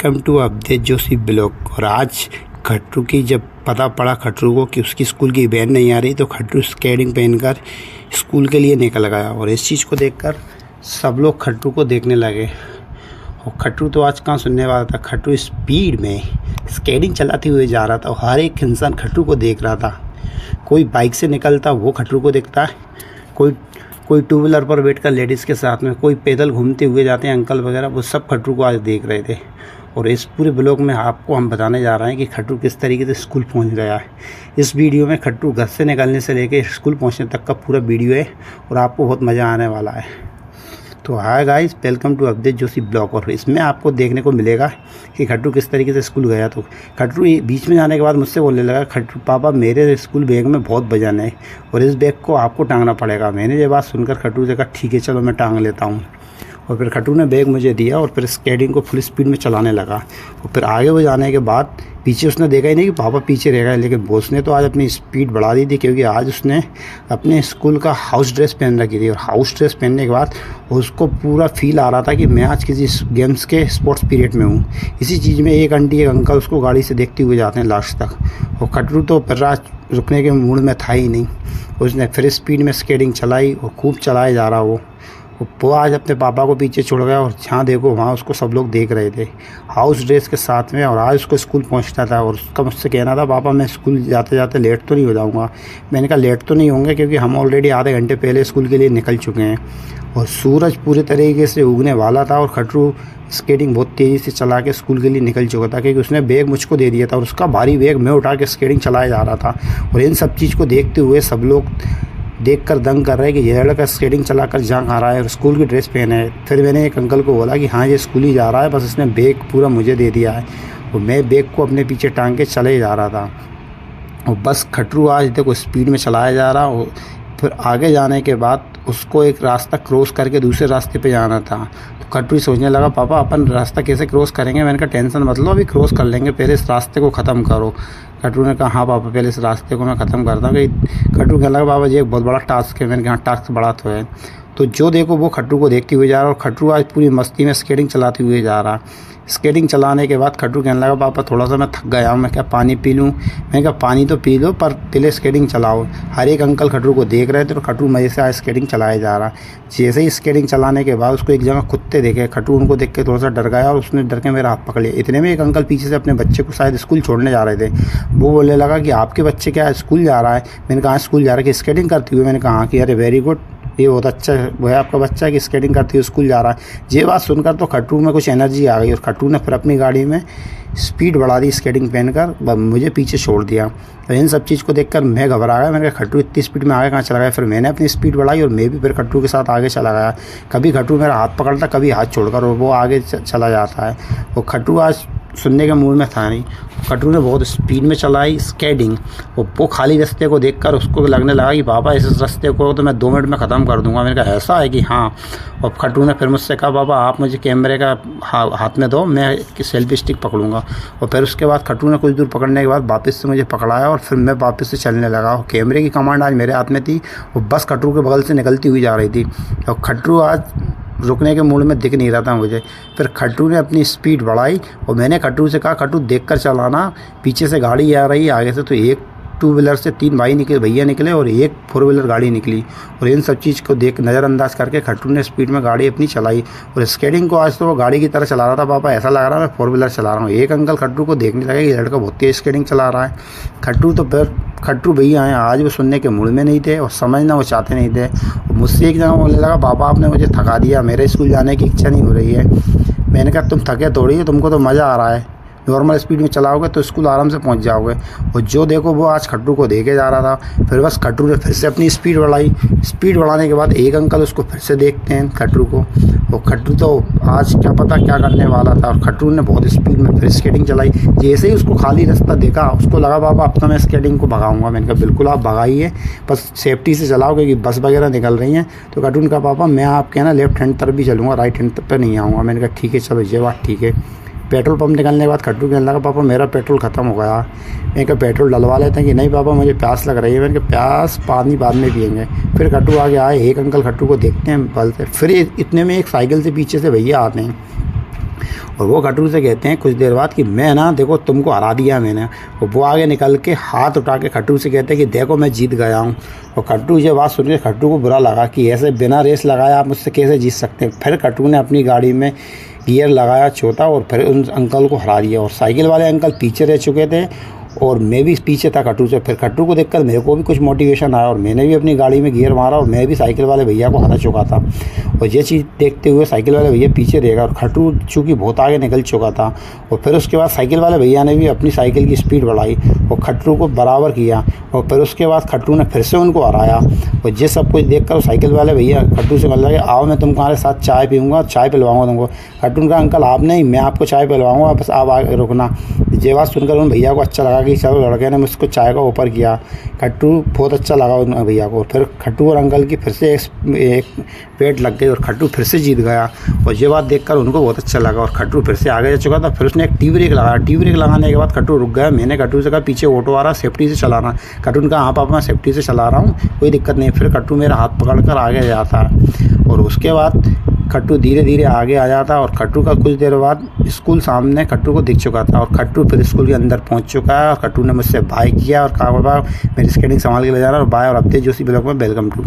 Welcome to Avdhesh Joshi blog. और आज खट्टू की जब पता पड़ा खट्टू को कि उसकी स्कूल की वैन नहीं आ रही तो खट्टू स्केटिंग पहनकर स्कूल के लिए निकल गया। और इस चीज़ को देखकर सब लोग खट्टू को देखने लगे। और खट्टू तो आज कहाँ सुनने वाला था। खट्टू स्पीड में स्केटिंग चलाते हुए जा रहा था और हर एक इंसान खट्टू को देख रहा था। कोई बाइक से निकलता वो खट्टू को देखता है, कोई टू व्हीलर पर बैठकर लेडीज़ के साथ में, कोई पैदल घूमते हुए जाते हैं अंकल वगैरह, वो सब खट्टू को आज देख रहे थे। और इस पूरे ब्लॉग में आपको हम बताने जा रहे हैं कि खट्टू किस तरीके से स्कूल पहुंच गया है। इस वीडियो में खट्टू घर से निकलने से लेकर स्कूल पहुंचने तक का पूरा वीडियो है और आपको बहुत मज़ा आने वाला है। तो hi guys, welcome to Avdhesh Joshi blog. और इसमें आपको देखने को मिलेगा कि खट्टू किस तरीके से स्कूल गया। तो खट्टू बीच में जाने के बाद मुझसे बोलने लगा, खट्टू पापा मेरे स्कूल बैग में बहुत वजन है और इस बैग को आपको टांगना पड़ेगा। मैंने ये बात सुनकर खट्टू से कहा ठीक है चलो मैं टांग लेता हूँ। और फिर खट्टू ने बैग मुझे दिया और फिर स्केटिंग को फुल स्पीड में चलाने लगा। और फिर आगे वो जाने के बाद पीछे उसने देखा ही नहीं कि पापा पीछे रह गए। लेकिन बॉस ने तो आज अपनी स्पीड बढ़ा दी थी, क्योंकि आज उसने अपने स्कूल का हाउस ड्रेस पहन रखी थी। और हाउस ड्रेस पहनने के बाद उसको पूरा फील आ रहा था कि मैं आज किसी गेम्स के स्पोर्ट्स पीरियड में हूँ। इसी चीज़ में एक आंटी एक अंकल उसको गाड़ी से देखते हुए जाते हैं लास्ट तक। और खट्टू तो फिर आज रुकने के मूड में था ही नहीं। उसने फिर स्पीड में स्केटिंग चलाई और खूब चलाए जा रहा वो आज अपने पापा को पीछे छोड़ गया। और जहाँ देखो वहाँ उसको सब लोग देख रहे थे हाउस ड्रेस के साथ में। और आज उसको स्कूल पहुँचना था और उसका मुझसे कहना था पापा मैं स्कूल जाते जाते लेट तो नहीं हो जाऊँगा। मैंने कहा लेट तो नहीं होंगे, क्योंकि हम ऑलरेडी आधे घंटे पहले स्कूल के लिए निकल चुके हैं। और सूरज पूरे तरीके से उगने वाला था और खट्टू स्केटिंग बहुत तेज़ी से चला के स्कूल के लिए निकल चुका था, क्योंकि उसने बैग मुझको दे दिया था और उसका भारी बैग मैं उठा के स्केटिंग चलाया जा रहा था। और इन सब चीज़ को देखते हुए सब लोग देखकर दंग कर रहे हैं कि ये लड़का स्केटिंग चलाकर जहाँ आ रहा है और स्कूल की ड्रेस पहने है। फिर मैंने एक अंकल को बोला कि हाँ ये स्कूल ही जा रहा है, बस इसने बैग पूरा मुझे दे दिया है। और मैं बैग को अपने पीछे टांग के चले जा रहा था। और बस खट्टू आज देखो स्पीड में चलाया जा रहा। और फिर आगे जाने के बाद उसको एक रास्ता क्रॉस करके दूसरे रास्ते पे जाना था। तो खट्टू सोचने लगा पापा अपन रास्ता कैसे क्रॉस करेंगे। मैंने कहा टेंशन मत लो, अभी क्रॉस कर लेंगे, पहले इस रास्ते को ख़त्म करो। खट्टू ने कहा हाँ पापा पहले इस रास्ते को मैं ख़त्म करता हूँ। खट्टू कहने लगा पापा ये एक बहुत बड़ा टास्क है। मैंने कहा हाँ टास्क बड़ा तो है। तो जो देखो वो खट्टू को देखते हुए जा रहा है। और खट्टू आज पूरी मस्ती में स्केटिंग चलाते हुए जा रहा। स्केटिंग चलाने के बाद खट्टू कहने लगा पापा थोड़ा सा मैं थक गया हूँ, मैं क्या पानी पी लूँ। मैंने कहा पानी तो पी लो पर पहले स्केटिंग चलाओ। हर एक अंकल खट्टू को देख रहे थे और खट्टू मज़े से आज स्केटिंग चलाया जा रहा। जैसे ही स्केटिंग चलाने के बाद उसको एक जगह कुत्ते देखे। खट्टू उनको देख के थोड़ा सा डर गया और उसने डर के मेरा हाथ पकड़ लिया। इतने में एक अंकल पीछे से अपने बच्चे को शायद स्कूल छोड़ने जा रहे थे। वो बोलने लगा कि आपके बच्चे क्या स्कूल जा रहा है। मैंने कहा स्कूल जा रहा है कि स्केटिंग करती हुई। मैंने कहा हाँ कि अरे वेरी गुड, ये बहुत अच्छा वो है आपका बच्चा कि स्केटिंग करती हुई स्कूल जा रहा है। ये बात सुनकर तो खट्टू में कुछ एनर्जी आ गई और खट्टू ने फिर अपनी गाड़ी में स्पीड बढ़ा दी स्केटिंग पहनकर, मुझे पीछे छोड़ दिया। तो इन सब चीज़ को देखकर मैं घबरा गया। मैंने कहा खट्टू इतनी स्पीड में आगे कहाँ चला गया। फिर मैंने अपनी स्पीड बढ़ाई और मैं भी फिर खट्टू के साथ आगे चला गया। कभी खट्टू मेरा हाथ पकड़ता, कभी हाथ छोड़कर, और वो आगे चला जाता है। वो खट्टू आज सुनने के मूड में था नहीं। खट्टू ने बहुत स्पीड में चलाई स्केटिंग। वो खाली रास्ते को देखकर उसको लगने लगा कि पापा इस रास्ते को तो मैं 2 मिनट में ख़त्म कर दूंगा। मैंने कहा ऐसा है कि हाँ। और खट्टू ने फिर मुझसे कहा पापा आप मुझे कैमरे का हाथ में दो, मैं सेल्फी स्टिक पकड़ूंगा। और फिर उसके बाद खट्टू ने कुछ दूर पकड़ने के बाद वापस से मुझे पकड़ाया और फिर मैं वापस से चलने लगा। और कैमरे की कमांड आज मेरे हाथ में थी और बस खट्टू के बगल से निकलती हुई जा रही थी। और खट्टू आज रुकने के मूड में दिख नहीं रहा था मुझे। फिर खट्टू ने अपनी स्पीड बढ़ाई और मैंने खट्टू से कहा खट्टू देखकर चलाना, पीछे से गाड़ी आ रही है, आगे से तो एक 2 व्हीलर से 3 भैया निकले और एक 4 व्हीलर गाड़ी निकली। और इन सब चीज़ को देख नज़रअंदाज करके खट्टू ने स्पीड में गाड़ी अपनी चलाई। और स्केटिंग को आज तो वो गाड़ी की तरह चला रहा था। पापा ऐसा लग रहा है मैं 4 व्हीलर चला रहा हूँ। एक अंकल खट्टू को देखने लगे कि लड़का बहुत तेज़ स्केटिंग चला रहा है। खट्टू भैया हैं आज वो सुनने के मूड में नहीं थे और समझना वो चाहते नहीं थे। मुझसे एक जगह बोलने लगा पापा आपने मुझे थका दिया, मेरे स्कूल जाने की इच्छा नहीं हो रही है। मैंने कहा तुम थके थोड़ी हो, तुमको तो मज़ा आ रहा है, नॉर्मल स्पीड में चलाओगे तो स्कूल आराम से पहुंच जाओगे। और जो देखो वो आज खट्टू को देखे जा रहा था। फिर बस खट्टू ने फिर से अपनी स्पीड बढ़ाई। स्पीड बढ़ाने के बाद एक अंकल उसको फिर से देखते हैं खट्टू को। और खट्टू तो आज क्या पता क्या करने वाला था। और खट्टू ने बहुत स्पीड में फिर स्केटिंग चलाई। जैसे ही उसको खाली रास्ता देखा उसको लगा पापा अब तो मैं स्केटिंग को भगाऊंगा। मैंने कहा बिल्कुल आप भगाइए, बस सेफ्टी से चलाओ क्योंकि बस वगैरह निकल रही हैं। तो खट्टू ने कहा पापा मैं आपके ना लेफ्ट हैंड तरफ भी चलूँगा, राइट हैंड पर नहीं आऊँगा। मैंने कहा ठीक है चलो ये बात ठीक है। पेट्रोल पंप निकलने के बाद खट्टू कहने लगा पापा मेरा पेट्रोल ख़त्म हो गया। मैंने कहा पेट्रोल डलवा लेते हैं कि नहीं पापा मुझे प्यास लग रही है। मैंने कहा प्यास पानी बाद में पियेंगे। फिर खट्टू आगे आए, एक अंकल खट्टू को देखते हैं बल से। फिर इतने में एक साइकिल से पीछे से भैया आते हैं। और वो खट्टू से कहते हैं कुछ देर बाद कि मैं ना देखो तुमको हरा दिया मैंने। और वो आगे निकल के हाथ उठा के खट्टू से कहते हैं कि देखो मैं जीत गया हूँ। और खट्टू ये बात सुन के खट्टू को बुरा लगा कि ऐसे बिना रेस लगाए आप मुझसे कैसे जीत सकते हैं। फिर खट्टू ने अपनी गाड़ी में गियर लगाया छोटा और फिर उन अंकल को हरा दिया। और साइकिल वाले अंकल पीछे रह चुके थे और मैं भी पीछे था खट्टू से। फिर खट्टू को देखकर मेरे को भी कुछ मोटिवेशन आया और मैंने भी अपनी गाड़ी में गियर मारा और मैं भी साइकिल वाले भैया को हरा चुका था। और ये चीज़ देखते हुए साइकिल वाले भैया पीछे रह गए और खट्टू चूँकि बहुत आगे निकल चुका था। और फिर उसके बाद साइकिल वाले भैया ने भी अपनी साइकिल की स्पीड बढ़ाई और खट्टू को बराबर किया। और फिर उसके बाद खट्टू ने फिर से उनको हराया। और ये सब कुछ देखकर साइकिल वाले भैया खट्टू से बोलने लगे आओ मैं तुम्हारे साथ चाय पीऊँगा, चाय पिलवाऊँगा तुमको। खट्टू ने कहा अंकल आप नहीं, मैं आपको चाय पिलवाऊँगा, बस आप आगे रुकना। ये बात सुनकर उन भैया को अच्छा लगा कि चलो लड़के ने मुझको चाय का ऑफर किया। खट्टू बहुत अच्छा लगा उन भैया को। फिर खट्टू और अंकल की फिर से एक पेट लग गई और खट्टू फिर से जीत गया। और ये बात देखकर उनको बहुत अच्छा लगा और खट्टू फिर से आगे जा चुका था। फिर उसने एक टी ब्रेक लगाया। टी ब्रेक लगाने के बाद खट्टू रुक गया। मैंने खट्टू से कहा पीछे ऑटो आ रहा, सेफ्टी से चलाना। खट्टू ने कहा हाँ पापा मैं सेफ्टी से चला रहा हूँ, कोई दिक्कत नहीं। फिर खट्टू मेरा हाथ पकड़कर आगे जाता और उसके बाद खट्टू धीरे धीरे आगे आ जाता। और खट्टू का कुछ देर बाद स्कूल सामने खट्टू को दिख चुका था और खट्टू फिर स्कूल के अंदर पहुंच चुका है। और खट्टू ने मुझसे बाय किया और कहा बाबा मेरी स्केटिंग संभाल के ले जाना और बाय और अपडेट जोशी ब्लॉग में वेलकम टू।